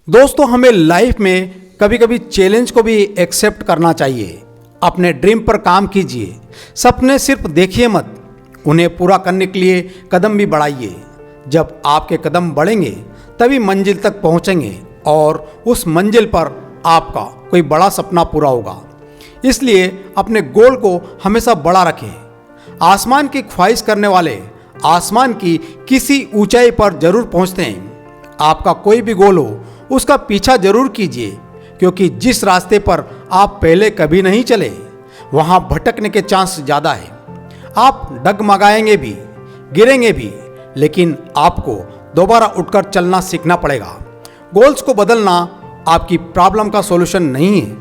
दोस्तों, हमें लाइफ में कभी कभी चैलेंज को भी एक्सेप्ट करना चाहिए। अपने ड्रीम पर काम कीजिए। सपने सिर्फ देखिए मत, उन्हें पूरा करने के लिए कदम भी बढ़ाइए। जब आपके कदम बढ़ेंगे तभी मंजिल तक पहुंचेंगे और उस मंजिल पर आपका कोई बड़ा सपना पूरा होगा। इसलिए अपने गोल को हमेशा बड़ा रखें। आसमान की ख्वाहिश करने वाले आसमान की किसी ऊंचाई पर जरूर पहुंचते हैं। आपका कोई भी गोल हो उसका पीछा जरूर कीजिए, क्योंकि जिस रास्ते पर आप पहले कभी नहीं चले वहां भटकने के चांस ज़्यादा है। आप डगमगाएंगे भी, गिरेंगे भी, लेकिन आपको दोबारा उठकर चलना सीखना पड़ेगा। गोल्स को बदलना आपकी प्रॉब्लम का सॉल्यूशन नहीं है,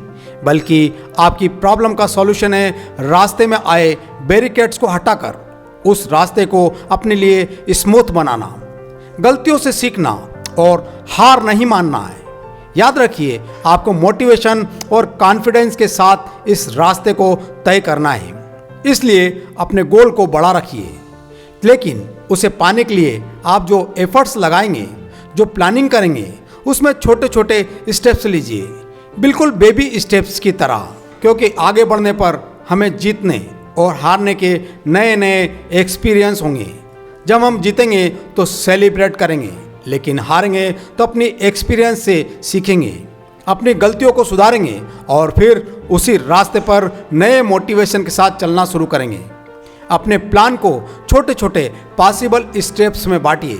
बल्कि आपकी प्रॉब्लम का सॉल्यूशन है रास्ते में आए बैरिकेड्स को हटाकर उस रास्ते को अपने लिए स्मूथ बनाना, गलतियों से सीखना और हार नहीं मानना है। याद रखिए, आपको मोटिवेशन और कॉन्फिडेंस के साथ इस रास्ते को तय करना है। इसलिए अपने गोल को बड़ा रखिए, लेकिन उसे पाने के लिए आप जो एफर्ट्स लगाएंगे, जो प्लानिंग करेंगे, उसमें छोटे छोटे स्टेप्स लीजिए, बिल्कुल बेबी स्टेप्स की तरह, क्योंकि आगे बढ़ने पर हमें जीतने और हारने के नए नए एक्सपीरियंस होंगे। जब हम जीतेंगे तो सेलिब्रेट करेंगे, लेकिन हारेंगे तो अपनी एक्सपीरियंस से सीखेंगे, अपनी गलतियों को सुधारेंगे और फिर उसी रास्ते पर नए मोटिवेशन के साथ चलना शुरू करेंगे। अपने प्लान को छोटे छोटे पॉसिबल स्टेप्स में बांटिए,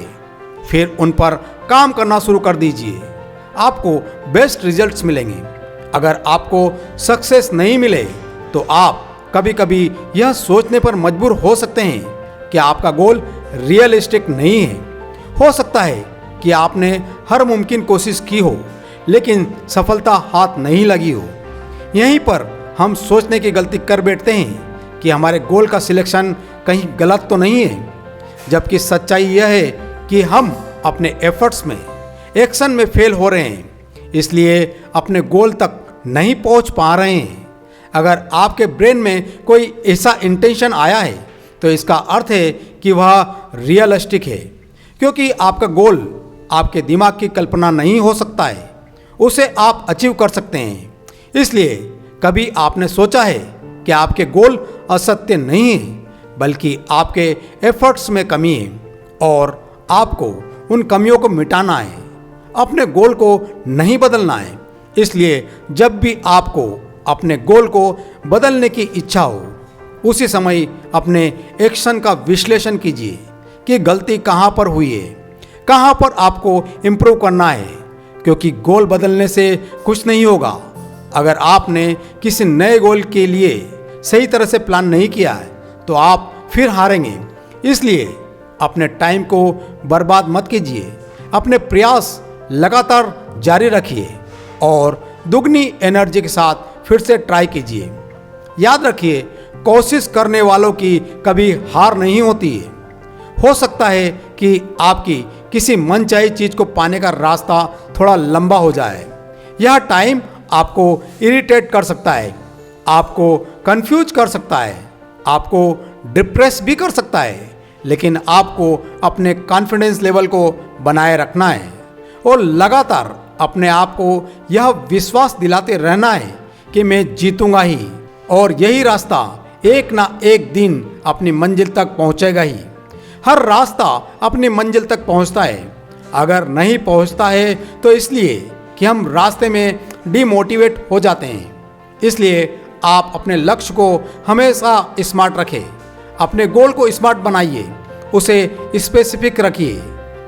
फिर उन पर काम करना शुरू कर दीजिए। आपको बेस्ट रिजल्ट्स मिलेंगे। अगर आपको सक्सेस नहीं मिले तो आप कभी कभी यह सोचने पर मजबूर हो सकते हैं कि आपका गोल रियलिस्टिक नहीं है। हो सकता है कि आपने हर मुमकिन कोशिश की हो, लेकिन सफलता हाथ नहीं लगी हो। यहीं पर हम सोचने की गलती कर बैठते हैं कि हमारे गोल का सिलेक्शन कहीं गलत तो नहीं है, जबकि सच्चाई यह है कि हम अपने एफर्ट्स में, एक्शन में फेल हो रहे हैं, इसलिए अपने गोल तक नहीं पहुंच पा रहे हैं। अगर आपके ब्रेन में कोई ऐसा इंटेंशन आया है तो इसका अर्थ है कि वह रियलिस्टिक है, क्योंकि आपका गोल आपके दिमाग की कल्पना नहीं हो सकता है, उसे आप अचीव कर सकते हैं। इसलिए कभी आपने सोचा है कि आपके गोल असत्य नहीं है, बल्कि आपके एफर्ट्स में कमी है और आपको उन कमियों को मिटाना है, अपने गोल को नहीं बदलना है। इसलिए जब भी आपको अपने गोल को बदलने की इच्छा हो, उसी समय अपने एक्शन का विश्लेषण कीजिए कि गलती कहाँ पर हुई है, कहाँ पर आपको इम्प्रूव करना है, क्योंकि गोल बदलने से कुछ नहीं होगा अगर आपने किसी नए गोल के लिए सही तरह से प्लान नहीं किया है तो आप फिर हारेंगे। इसलिए अपने टाइम को बर्बाद मत कीजिए, अपने प्रयास लगातार जारी रखिए और दुगनी एनर्जी के साथ फिर से ट्राई कीजिए। याद रखिए, कोशिश करने वालों की कभी हार नहीं होती है। हो सकता है कि आपकी किसी मनचाही चीज को पाने का रास्ता थोड़ा लंबा हो जाए। यह टाइम आपको इरिटेट कर सकता है, आपको कंफ्यूज कर सकता है, आपको डिप्रेस भी कर सकता है, लेकिन आपको अपने कॉन्फिडेंस लेवल को बनाए रखना है और लगातार अपने आप को यह विश्वास दिलाते रहना है कि मैं जीतूंगा ही, और यही रास्ता एक ना एक दिन अपनी मंजिल तक पहुंचेगा ही। हर रास्ता अपनी मंजिल तक पहुंचता है। अगर नहीं पहुंचता है तो इसलिए कि हम रास्ते में डिमोटिवेट हो जाते हैं। इसलिए आप अपने लक्ष्य को हमेशा स्मार्ट रखें, अपने गोल को स्मार्ट बनाइए, उसे स्पेसिफिक रखिए।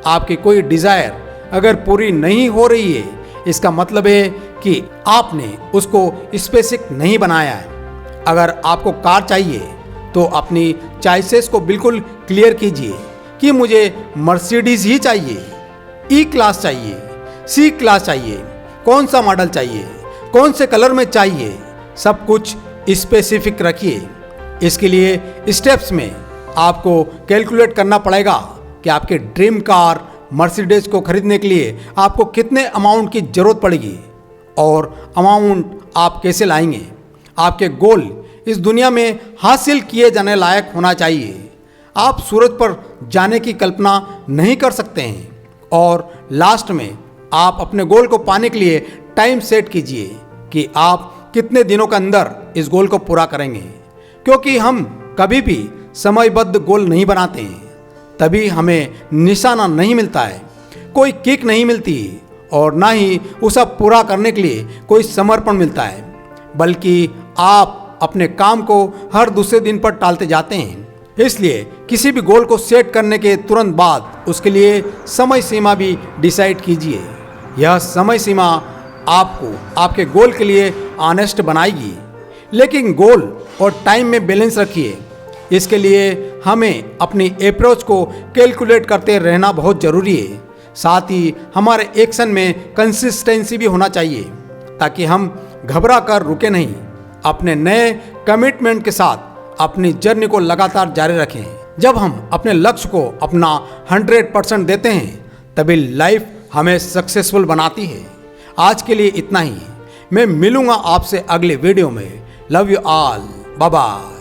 आपकी कोई डिज़ायर अगर पूरी नहीं हो रही है, इसका मतलब है कि आपने उसको स्पेसिफिक नहीं बनाया है। अगर आपको कार चाहिए तो अपनी चॉइसेस को बिल्कुल क्लियर कीजिए कि मुझे मर्सिडीज ही चाहिए, ई क्लास चाहिए, सी क्लास चाहिए, कौन सा मॉडल चाहिए, कौन से कलर में चाहिए, सब कुछ स्पेसिफिक रखिए। इसके लिए स्टेप्स में आपको कैलकुलेट करना पड़ेगा कि आपके ड्रीम कार मर्सिडीज को खरीदने के लिए आपको कितने अमाउंट की ज़रूरत पड़ेगी और अमाउंट आप कैसे लाएंगे। आपके गोल इस दुनिया में हासिल किए जाने लायक होना चाहिए। आप सूरज पर जाने की कल्पना नहीं कर सकते हैं और लास्ट में आप अपने गोल को पाने के लिए टाइम सेट कीजिए कि आप कितने दिनों के अंदर इस गोल को पूरा करेंगे, क्योंकि हम कभी भी समयबद्ध गोल नहीं बनाते हैं तभी हमें निशाना नहीं मिलता है, कोई किक नहीं मिलती और ना ही उसे पूरा करने के लिए कोई समर्पण मिलता है, बल्कि आप अपने काम को हर दूसरे दिन पर टालते जाते हैं। इसलिए किसी भी गोल को सेट करने के तुरंत बाद उसके लिए समय सीमा भी डिसाइड कीजिए। यह समय सीमा आपको आपके गोल के लिए ऑनेस्ट बनाएगी, लेकिन गोल और टाइम में बैलेंस रखिए। इसके लिए हमें अपनी अप्रोच को कैलकुलेट करते रहना बहुत ज़रूरी है। साथ ही हमारे एक्शन में कंसिस्टेंसी भी होना चाहिए ताकि हम घबरा कर रुके नहीं, अपने नए कमिटमेंट के साथ अपनी जर्नी को लगातार जारी रखें। जब हम अपने लक्ष्य को अपना 100% देते हैं तभी लाइफ हमें सक्सेसफुल बनाती है। आज के लिए इतना ही। मैं मिलूंगा आपसे अगले वीडियो में। Love you all, bye bye.